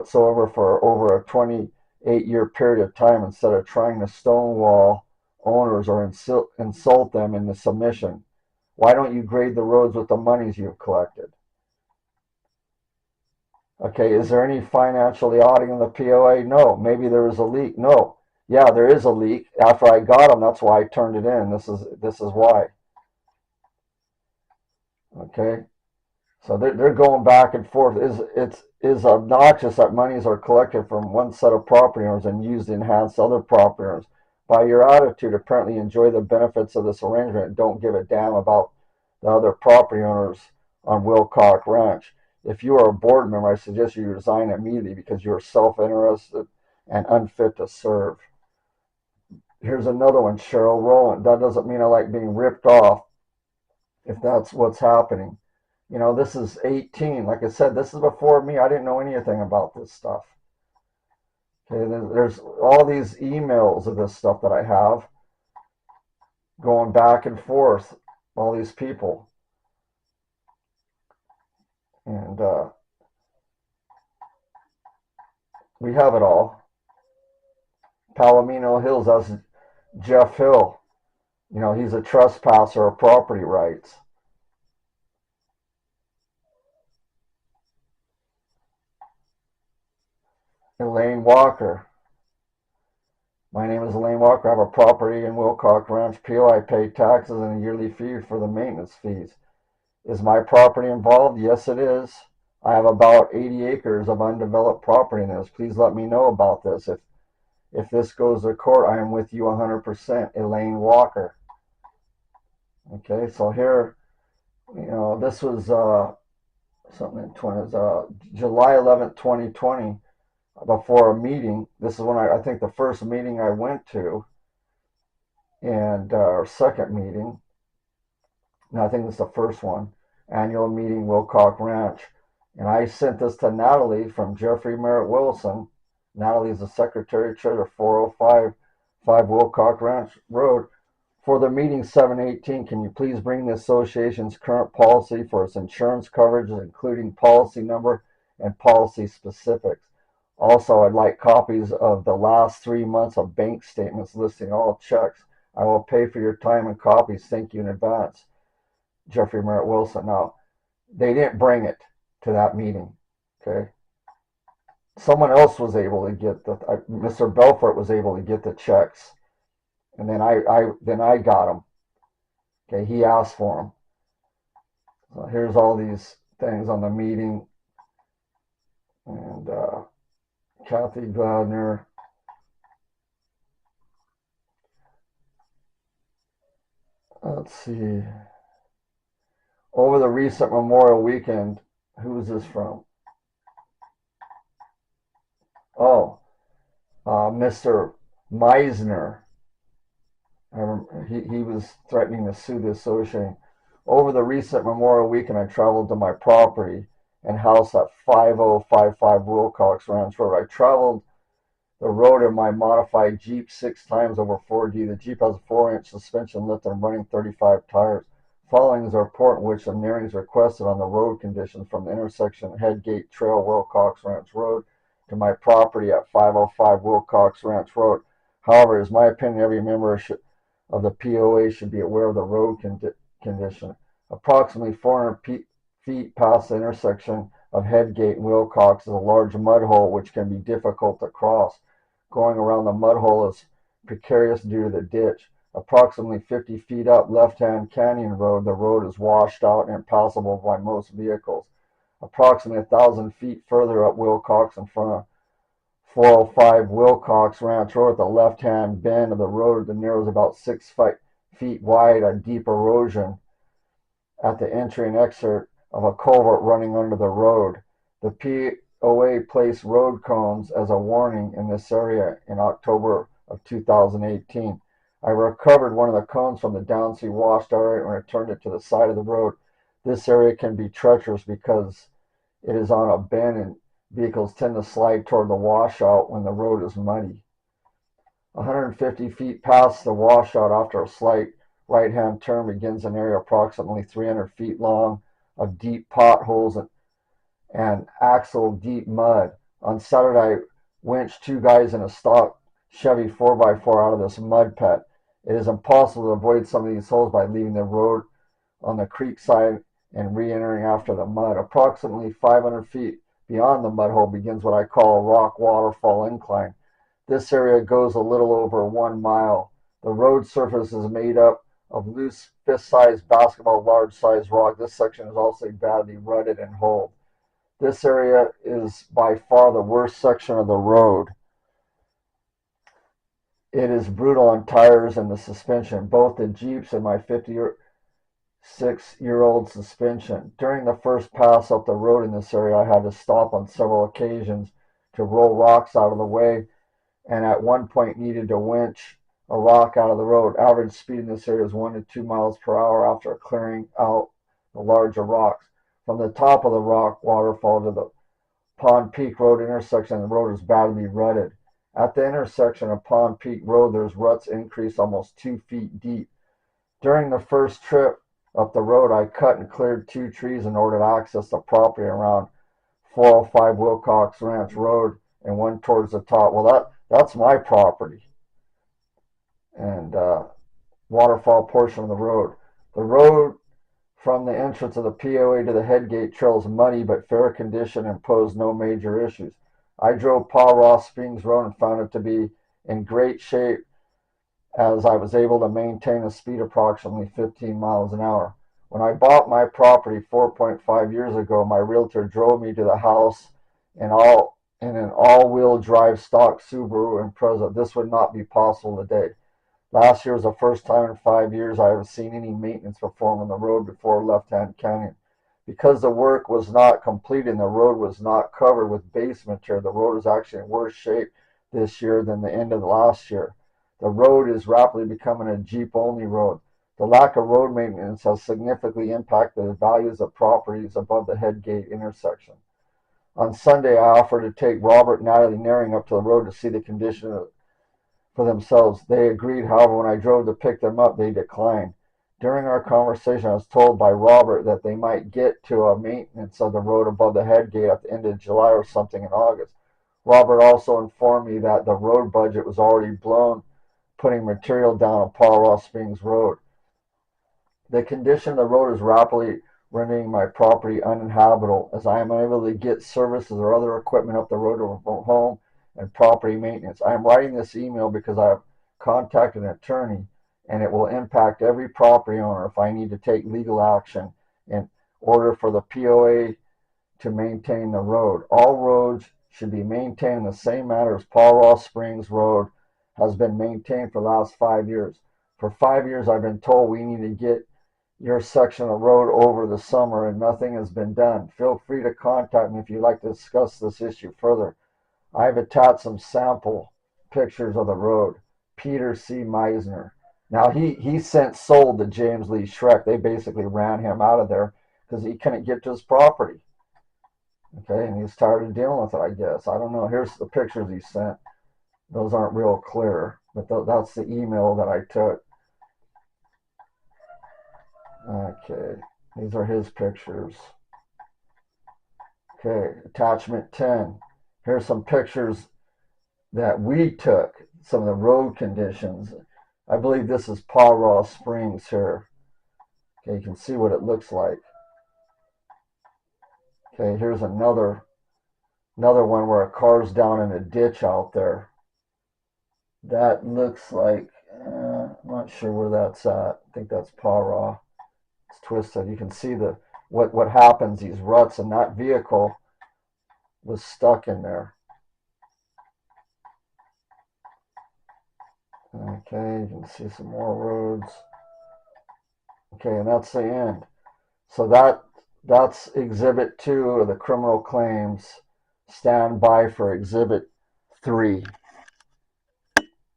whatsoever for over a 28-year period of time instead of trying to stonewall owners or insult them into submission? Why don't you grade the roads with the monies you've collected? Okay, is there any financially auditing the POA? No. Maybe there was a leak? No. Yeah, there is a leak. After I got them, that's why I turned it in. This is why. Okay, so they're going back and forth. Is obnoxious that monies are collected from one set of property owners and used to enhance other property owners. By your attitude, apparently enjoy the benefits of this arrangement and don't give a damn about the other property owners on Wilcock Ranch. If you are a board member, I suggest you resign immediately because you are self-interested and unfit to serve. Here's another one, Cheryl Rowland. That doesn't mean I like being ripped off if that's what's happening. This is 18. Like I said, this is before me. I didn't know anything about this stuff. Okay, there's all these emails of this stuff that I have going back and forth, all these people. And we have it all. Palomino Hills, that's Jeff Hill. He's a trespasser of property rights. Elaine Walker. My name is Elaine Walker. I have a property in Wilcock Ranch, PO. I pay taxes and a yearly fee for the maintenance fees. Is my property involved? Yes, it is. I have about 80 acres of undeveloped property in this. Please let me know about this. If this goes to court, I am with you 100%. Elaine Walker. Okay, so here, this was something in 20, July 11th, 2020, before a meeting. This is when I think the first meeting I went to, and our second meeting. No, I think this is the first one. Annual meeting, Wilcock Ranch. And I sent this to Natalie from Jeffrey Merritt Wilson. Natalie is the secretary treasurer, 405 5 Wilcock Ranch Road. For the meeting 7/18, can you please bring the association's current policy for its insurance coverage, including policy number and policy specifics? Also, I'd like copies of the last 3 months of bank statements listing all checks. I will pay for your time and copies. Thank you in advance. Jeffrey Merritt Wilson. Now, they didn't bring it to that meeting. Okay. Someone else was able to get Mr. Belfort was able to get the checks, and then I got them. Okay, he asked for them. So here's all these things on the meeting, and Kathy Gladner. Let's see. Over the recent Memorial Weekend, who is this from? Oh, Mr. Meisner. He was threatening to sue the association. Over the recent Memorial Weekend, I traveled to my property and house at 5055 Wilcox Ranch Road. I traveled the road in my modified Jeep 6 times over 4D. The Jeep has a 4-inch suspension lift and running 35 tires. Following is a report in which some nearings requested on the road conditions from the intersection Headgate Trail, Wilcox Ranch Road, to my property at 505 Wilcox Ranch Road. However, it is my opinion every member of the POA should be aware of the road condition. Approximately 400 feet past the intersection of Headgate and Wilcox is a large mud hole which can be difficult to cross. Going around the mud hole is precarious due to the ditch. Approximately 50 feet up Left-Hand Canyon Road, the road is washed out and impassable by most vehicles. Approximately 1,000 feet further up Wilcox in front of 405 Wilcox Ranch Road, at the left-hand bend of the road, the narrow is about 6 feet wide, a deep erosion at the entry and exit of a culvert running under the road. The POA placed road cones as a warning in this area in October of 2018. I recovered one of the cones from the downsea washed area and returned it to the side of the road. This area can be treacherous because it is on a bend and vehicles tend to slide toward the washout when the road is muddy. 150 feet past the washout, after a slight right-hand turn, begins an area approximately 300 feet long of deep potholes and axle-deep mud. On Saturday, I winched two guys in a stock Chevy 4x4 out of this mud pit. It is impossible to avoid some of these holes by leaving the road on the creek side and re-entering after the mud. Approximately 500 feet beyond the mud hole begins what I call a rock waterfall incline. This area goes a little over 1 mile. The road surface is made up of loose fist-sized basketball large-sized rock. This section is also badly rutted and holed. This area is by far the worst section of the road. It is brutal on tires and the suspension, both the Jeeps and my 56-year-old suspension. During the first pass up the road in this area, I had to stop on several occasions to roll rocks out of the way, and at one point needed to winch a rock out of the road. Average speed in this area is 1 to 2 miles per hour after clearing out the larger rocks. From the top of the rock waterfall to the Pond Peak Road intersection, the road is badly rutted. At the intersection of Pond Peak Road, there's ruts increased almost 2 feet deep. During the first trip up the road, I cut and cleared 2 trees in order to access the property around 405 Wilcox Ranch Road and one towards the top. Well, that's my property and waterfall portion of the road. The road from the entrance of the POA to the headgate trail is muddy but fair condition and posed no major issues. I drove Paw Ross Springs Road and found it to be in great shape as I was able to maintain a speed approximately 15 miles an hour. When I bought my property 4.5 years ago, my realtor drove me to the house in an all-wheel drive stock Subaru Impreza. This would not be possible today. Last year was the first time in 5 years I have seen any maintenance performed on the road before Left-Hand Canyon. Because the work was not completed and the road was not covered with base material, the road is actually in worse shape this year than the end of last year. The road is rapidly becoming a Jeep-only road. The lack of road maintenance has significantly impacted the values of properties above the headgate intersection. On Sunday, I offered to take Robert and Natalie Naring up to the road to see the condition for themselves. They agreed. However, when I drove to pick them up, they declined. During our conversation, I was told by Robert that they might get to a maintenance of the road above the headgate at the end of July or something in August. Robert also informed me that the road budget was already blown putting material down on Paw Ross Springs Road. The condition of the road is rapidly rendering my property uninhabitable as I am unable to get services or other equipment up the road to home and property maintenance. I am writing this email because I have contacted an attorney and it will impact every property owner if I need to take legal action in order for the POA to maintain the road. All roads should be maintained in the same manner as Paw Ross Springs Road has been maintained for the last 5 years. For 5 years, I've been told we need to get your section of road over the summer and nothing has been done. Feel free to contact me if you'd like to discuss this issue further. I've attached some sample pictures of the road. Peter C. Meisner. Now, he since sold to James Lee Schreck. They basically ran him out of there because he couldn't get to his property. Okay, and he's tired of dealing with it, I guess. I don't know. Here's the pictures he sent. Those aren't real clear, but that's the email that I took. Okay, these are his pictures. Okay, attachment 10. Here's some pictures that we took, some of the road conditions. I believe this is Paw Ross Springs here. Okay, you can see what it looks like. Okay, here's another one where a car's down in a ditch out there. That looks like, I'm not sure where that's at. I think that's Paw Ross. It's twisted. You can see what happens, these ruts, and that vehicle was stuck in there. Okay, you can see some more roads. Okay, and that's the end. So that's Exhibit 2 of the criminal claims. Stand by for Exhibit 3.